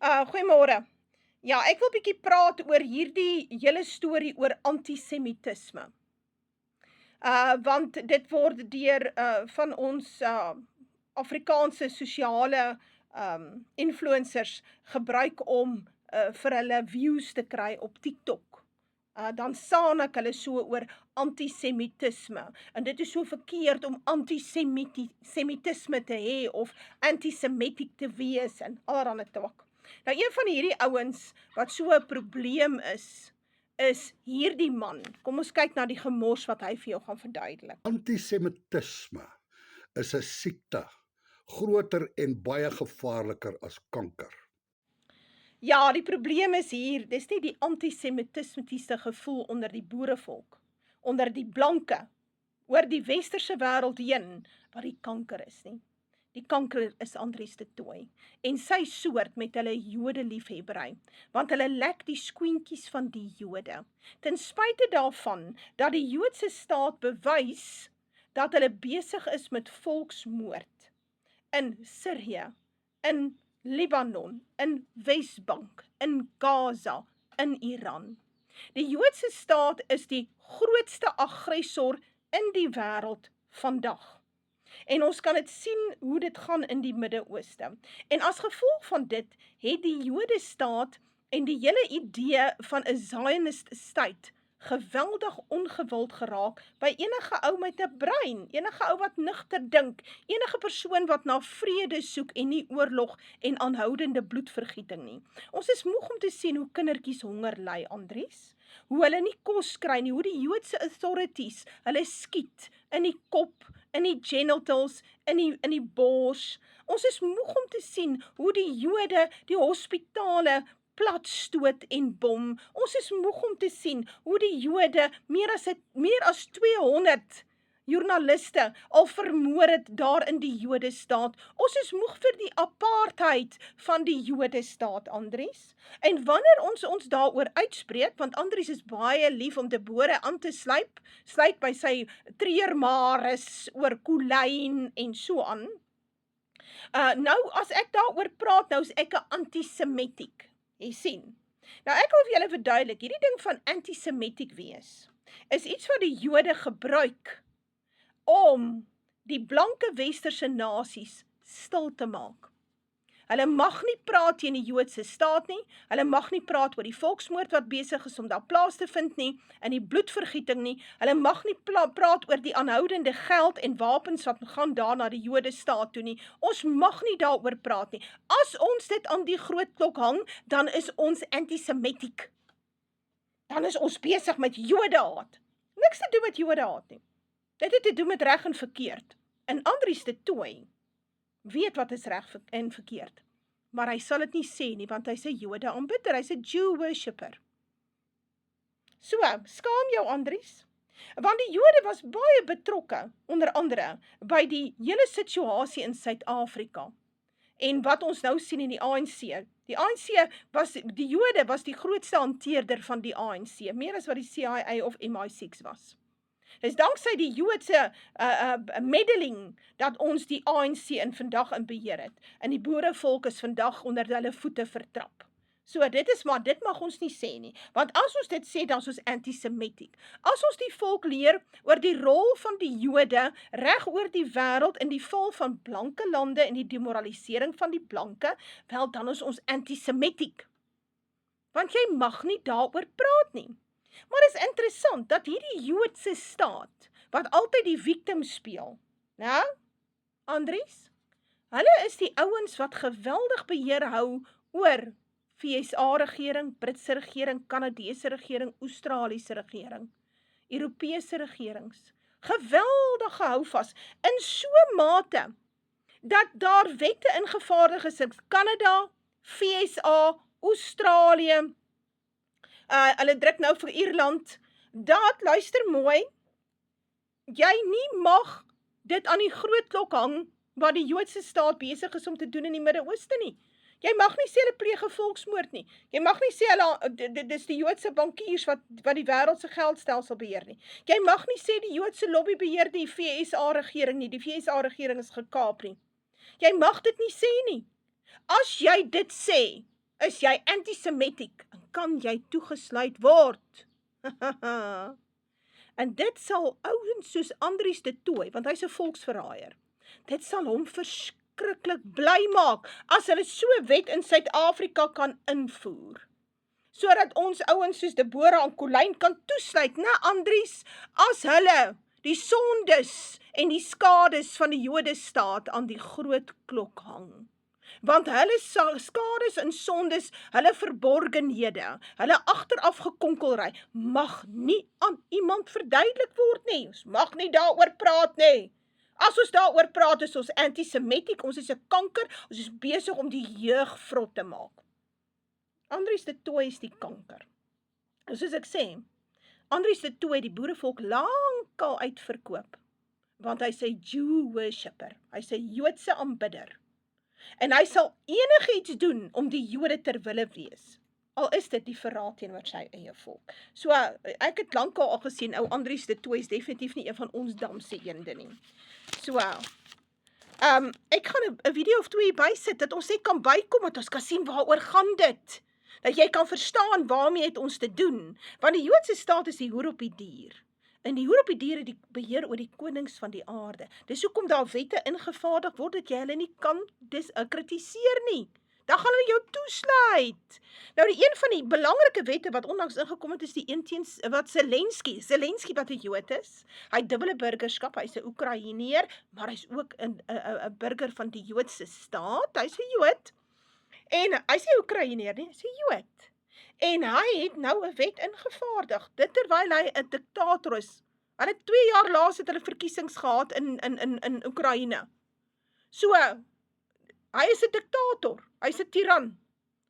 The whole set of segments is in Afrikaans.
Goeiemôre. Ja, ek wil bietjie praat oor hierdie hele storie oor antisemitisme. Want dit word deur van ons Afrikaanse sosiale influencers gebruik om vir hulle views te kry op TikTok. Dan saan ek hulle so oor antisemitisme. En dit is so verkeerd om antisemitisme te hê of antisemitic te wees en allerlei twak. Nou een van hierdie ouens wat so 'n probleem is hierdie man. Kom ons kyk na die gemors wat hy vir jou gaan verduidelik. Antisemitisme is 'n siekte, groter en baie gevaarliker as kanker. Ja, die probleem is hier, dis nie die antisemitismetiese gevoel onder die boerevolk, onder die blanke, oor die westerse wêreld heen, wat die kanker is nie. Die kanker is Andries de Tooy en sy soort met hulle Jode liefhebbery, want hulle lek die skoentjies van die Jode. Ten spyte daarvan dat die Joodse staat bewys dat hulle besig is met volksmoord in Sirië, in Libanon, in Wesbank, in Gaza, in Iran. Die Joodse staat is die grootste aggressor in die wêreld vandag. En ons kan dit sien hoe dit gaan in die Midde-Ooste. En as gevolg van dit het die Jode staat en die hele idee van 'n Zionist state geweldig ongewild geraak by enige ou met 'n brein, enige ou wat nugter dink, enige persoon wat na vrede soek en nie oorlog en aanhoudende bloedvergieting nie. Ons is moeg om te sien hoe kindertjies honger ly, Andries, hoe hulle nie kos kry nie, hoe die Joodse authorities hulle skiet in die kop, in die genitals, in die bors. Ons is moeg om te sien hoe die Jode die hospitale platstoot en bom. Ons is moeg om te sien hoe die Jode meer as 200 joernaliste al vermoor het daar in die Jode staat. Ons is moeg vir die apartheid van die Jode staat, Andries. En wanneer ons daaroor uitspreek, want Andries is baie lief om te bore aan te sluit by sy treurmares oor Kolyn en so aan. Nou as ek daaroor praat, nou is ek 'n antisemitic. Jy sien. Nou ek wil vir julle verduidelik, hierdie ding van antisemitic wees, is iets wat die Jode gebruik om die blanke westerse nasies stil te maak. Hulle mag nie praat teen die Joodse staat nie, hulle mag nie praat oor die volksmoord wat besig is om daar plaas te vind nie, en die bloedvergieting nie, hulle mag nie praat oor die aanhoudende geld en wapens wat gaan daar na die Jode staat toe nie, ons mag nie daaroor praat nie. As ons dit aan die groot klok hang, dan is ons antisemitic. Dan is ons besig met Jodehaat. Niks te doen met Jodehaat nie. Dit het te doen met reg en verkeerd. En Andries de Tooy weet wat is reg en verkeerd. Maar hy sal dit nie sê nie, want hy's 'n Jode aanbidder, hy's 'n Jew worshipper. So, skaam jou Andries. Want die Jode was baie betrokke, onder andere, by die hele situasie in Suid-Afrika. En wat ons nou sien in die ANC. Die ANC die Jode was die grootste hanteerder van die ANC, meer as wat die CIA of MI6 was. Dis danksy die Joodse meddling dat ons die ANC in vandag in beheer het. En die boerevolk is vandag onder hulle voete vertrap. So dit mag ons nie sê nie. Want as ons dit sê, dan is ons antisemitic. As ons die volk leer oor die rol van die Jode reg oor die wêreld in die val van blanke lande en die demoralisering van die blanke, wel dan is ons antisemitic. Want jy mag nie daaroor praat nie. Maar is interessant dat hierdie Joodse staat, wat altyd die victim speel, nou, Andries, hulle is die ouens wat geweldig beheer hou oor FSA regering, Britse regering, Kanadese regering, Australiese regering, Europese regerings, geweldig gehou vas, in so mate, dat daar wette ingevaardig is in Kanada, FSA, Australië, hulle druk nou vir Ierland, dat, luister mooi, jy nie mag dit aan die groot klok hang, wat die Joodse staat besig is om te doen in die Midde-Ooste nie. Jy mag nie sê hulle pleeg 'n volksmoord nie. Jy mag nie sê hulle, dis die Joodse bankiers wat die wêreld se geldstelsel beheer nie. Jy mag nie sê die Joodse lobby beheer die FSA regering nie. Die FSA regering is gekaap nie. Jy mag dit nie sê nie. As jy dit sê, is jy antisemitiek en kan jy toegesluit word. En dit sal ouens soos Andries de Tooy, want hy's 'n volksverraaier, dit sal hom verskriklik bly maak, as hulle so 'n wet in Suid-Afrika kan invoer. Sodat ons ouens soos Deborah en Colleen kan toesluit, né Andries, as hulle die sondes en die skades van die Jodestaat aan die groot klok hang. Want hulle skades en sondes, hulle verborgenhede, hulle agteraf gekonkelry, mag nie aan iemand verduidelik word nie. Ons mag nie daaroor praat nie. As ons daaroor praat, is ons antisemitiek, ons is 'n kanker, ons is besig om die jeug vrot te maak. Andries de Tooy is die kanker. En soos ek sê, Andries de Tooy die boerevolk lankal uitverkoop, want hy sê Jew worshipper, hy sê Joodse aanbidder. En hy sal enigiets doen om die Jode ter wille wees, al is dit die verraad teenoor sy eie volk. So, ek het lankal al gesien, ou Andries de Tooy is definitief nie een van ons damse eende nie. So, ek gaan 'n video of 2 bysit, dat ons net kan bykom, dat ons kan sien waaroor gaan dit. Dat jy kan verstaan waarmee het ons te doen, want die Joodse staat is die hoer op die dier. En die hoer op die dier het die beheer oor die konings van die aarde. Dis hoekom daar wette ingevaardig word, dat jy hulle nie kan kritiseer nie. Dan gaan hulle jou toesluit. Nou die een van die belangrike wette wat onlangs ingekom het, is die een teen wat Zelensky wat 'n Jood is. Hy het dubbele burgerskap, hy's 'n Oekraïneer, maar hy's ook 'n burger van die Joodse staat. Hy's 'n Jood. En hy's nie Oekraïneer nie, hy's 'n Jood. En hy het nou 'n wet ingevaardig, dit terwyl hy 'n diktator is. Hulle het 2 jaar laas het hulle verkiesings gehad in Oekraïne. So, hy is 'n diktator, hy's 'n tiran.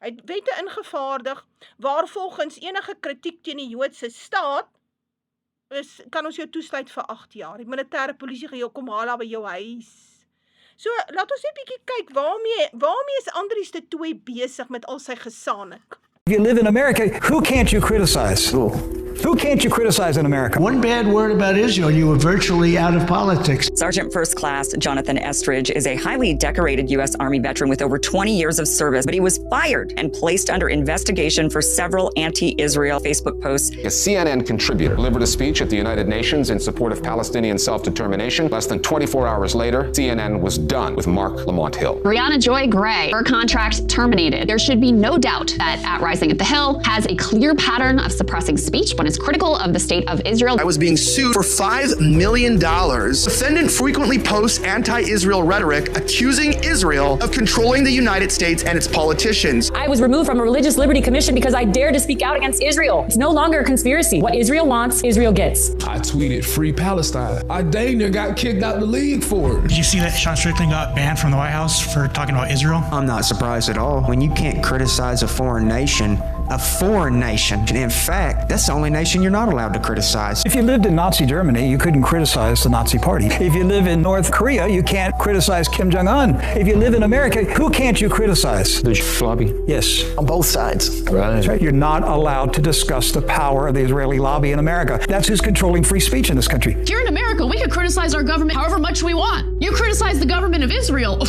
Hy het wette ingevaardig, waar volgens enige kritiek teen die Joodse staat, kan ons jou toesluit vir 8 jaar. Die militêre polisie gaan jou kom haal by jou huis. So, laat ons net bietjie kyk, waarmee is Andries de Tooy besig met al sy gesaanik? If you live in America, who can't you criticize? Who can't you criticize in America? One bad word about Israel, you were virtually out of politics. Sergeant First Class Jonathan Estridge is a highly decorated U.S. Army veteran with over 20 years of service, but he was fired and placed under investigation for several anti-Israel Facebook posts. A CNN contributor delivered a speech at the United Nations in support of Palestinian self-determination. Less than 24 hours later, CNN was done with Mark Lamont Hill. Brianna Joy Gray, her contract terminated. There should be no doubt that At Rising at the Hill has a clear pattern of suppressing speech when it's critical of the state of Israel. I was being sued for $5 million. Defendant frequently posts anti-Israel rhetoric accusing Israel of controlling the United States and its politicians. I was removed from a religious liberty commission because I dared to speak out against Israel. It's no longer a conspiracy. What Israel wants, Israel gets. I tweeted free Palestine. I dang near got kicked out the league for it. Did you see that Sean Strickland got banned from the White House for talking about Israel? I'm not surprised at all. When you can't criticize a foreign nation, in fact, that's the only nation you're not allowed to criticize. If you lived in Nazi Germany, you couldn't criticize the Nazi Party. If you live in North Korea, you can't criticize Kim Jong-un. If you live in America, who can't you criticize? The lobby? Yes. On both sides. Right. That's right. You're not allowed to discuss the power of the Israeli lobby in America. That's who's controlling free speech in this country. Here in America, we can criticize our government however much we want. You criticize the government of Israel,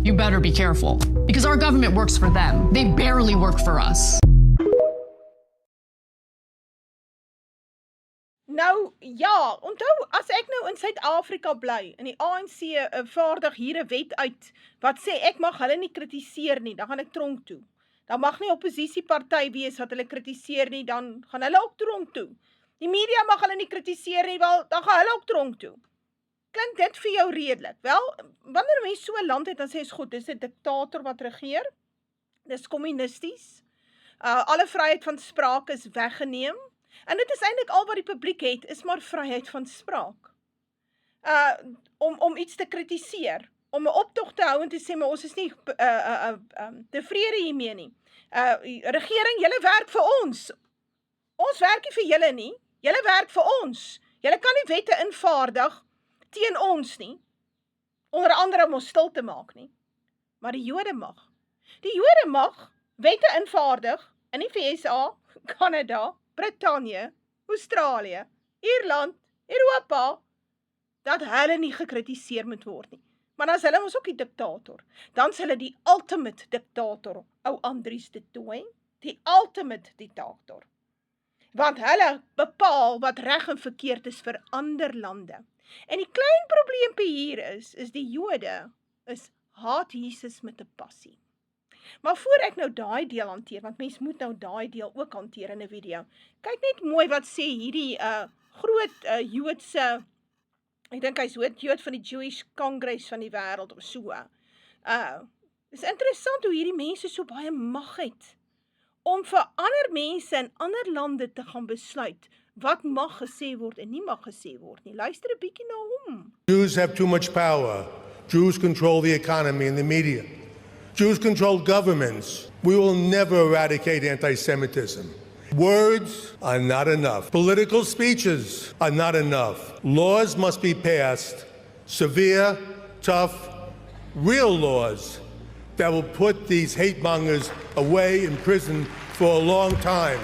you better be careful. Because our government works for them. They barely work for us. Nou, ja, onthou, as ek nou in Suid-Afrika bly, en die ANC vaardig hier 'n wet uit, wat sê ek mag hulle nie kritiseer nie, dan gaan ek tronk toe. Dan mag nie oppositieparty wees wat hulle kritiseer nie, dan gaan hulle ook tronk toe. Die media mag hulle nie kritiseer nie, wel, dan gaan hulle ook tronk toe. Klink dit vir jou redelik? Wel, wanneer mens so 'n land het, dan sê jy, goed, dis 'n diktator wat regeer, dis kommunisties, alle vryheid van spraak is weggeneem, en dit is eintlik al wat die publiek het, is maar vryheid van spraak. Om iets te kritiseer, om 'n optog te hou en te sê, maar ons is nie tevrede hiermee nie. Regering, julle werk vir ons. Ons werk nie vir julle nie. Julle werk vir ons. Julle kan nie wette invaardig teen ons nie. Onder andere om ons stil te maak nie. Maar die Jode mag. Die Jode mag wette invaardig in die VSA, Kanada, Brittanje, Australië, Ierland, Europa, dat hulle nie gekritiseer moet word nie. Maar dan is hulle mos ook die diktator. Dan is hulle die ultimate diktator, ou Andries de Tooy, die ultimate diktator. Want hulle bepaal wat reg en verkeerd is vir ander lande. En die klein probleempie hier is die Jode haat Jesus met 'n passie. Maar voor ek nou daai deel hanteer, want mens moet nou daai deel ook hanteer in 'n video. Kyk net mooi wat sê hierdie groot Joodse, ek dink hy's Jood van die Jewish Congress van die wêreld of so. Is interessant hoe hierdie mense so baie mag het om vir ander mense in ander lande te gaan besluit wat mag gesê word en nie mag gesê word nie. Luister 'n bietjie na hom. Jews have too much power. Jews control the economy and the media. Jews control governments. We will never eradicate anti-Semitism. Words are not enough. Political speeches are not enough. Laws must be passed, severe, tough, real laws that will put these hate mongers away in prison for a long time.